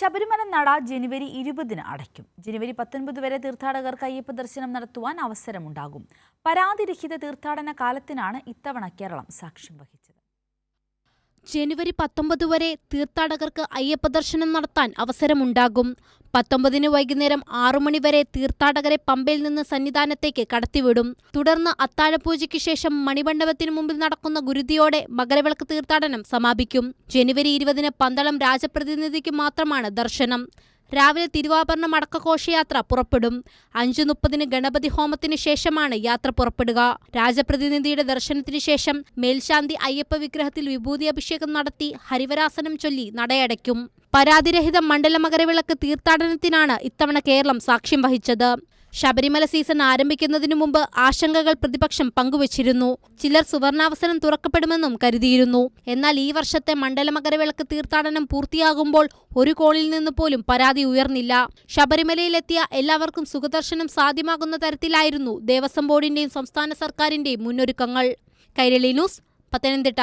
ശബരിമല നട ജനുവരി 20-ന് അടയ്ക്കും. ജനുവരി 19 വരെ തീർത്ഥാടകർക്ക് അയ്യപ്പ ദർശനം നടത്തുവാൻ അവസരമുണ്ടാകും. പരാതിരഹിത തീർത്ഥാടന കാലത്തിനാണ് ഇത്തവണ കേരളം സാക്ഷ്യം വഹിച്ചത്. ജനുവരി 19 വരെ തീർത്ഥാടകർക്ക് അയ്യപ്പ ദർശനം നടത്താൻ അവസരമുണ്ടാകും. 19-ന് വൈകുന്നേരം 6 മണി വരെ തീർത്ഥാടകരെ പമ്പയിൽ നിന്ന് സന്നിധാനത്തേക്ക് കടത്തിവിടും. തുടർന്ന് അത്താഴപൂജയ്ക്ക് ശേഷം മണിമണ്ഡപത്തിനു മുമ്പിൽ നടക്കുന്ന ഗുരുതിയോടെ മകരവിളക്ക് തീർത്ഥാടനം സമാപിക്കും. ജനുവരി 20-ന് പന്തളം രാജപ്രതിനിധിക്ക് മാത്രമാണ് ദർശനം. രാവിലെ തിരുവാഭരണം അടക്കഘോഷയാത്ര പുറപ്പെടും. 5:30-ന് ഗണപതി ഹോമത്തിന് ശേഷമാണ് യാത്ര പുറപ്പെടുക. രാജപ്രതിനിധിയുടെ ദർശനത്തിന് ശേഷം മേൽശാന്തി അയ്യപ്പ വിഗ്രഹത്തിൽ വിഭൂതി അഭിഷേകം നടത്തി ഹരിവരാസനം ചൊല്ലി നടയടയ്ക്കും. പരാതിരഹിത മണ്ഡല മകരവിളക്ക് തീർത്ഥാടനത്തിനാണ് ഇത്തവണ കേരളം സാക്ഷ്യം വഹിച്ചത്. ശബരിമല സീസൺ ആരംഭിക്കുന്നതിനു മുമ്പ് ആശങ്കകൾ പ്രതിപക്ഷം പങ്കുവച്ചിരുന്നു. ചിലർ സുവർണാവസരം തുറക്കപ്പെടുമെന്നും കരുതിയിരുന്നു. എന്നാൽ ഈ വർഷത്തെ മണ്ഡല മകരവിളക്ക് തീർത്ഥാടനം പൂർത്തിയാകുമ്പോൾ ഒരു കോണിൽ നിന്ന് പോലും പരാതി ഉയർന്നില്ല. ശബരിമലയിലെത്തിയ എല്ലാവർക്കും സുഖദർശനം സാധ്യമാകുന്ന തരത്തിലായിരുന്നു ദേവസ്വം ബോർഡിന്റെയും സംസ്ഥാന സർക്കാരിന്റെയും മുന്നൊരുക്കങ്ങൾ. കൈരളി ന്യൂസ്, പത്തനംതിട്ട.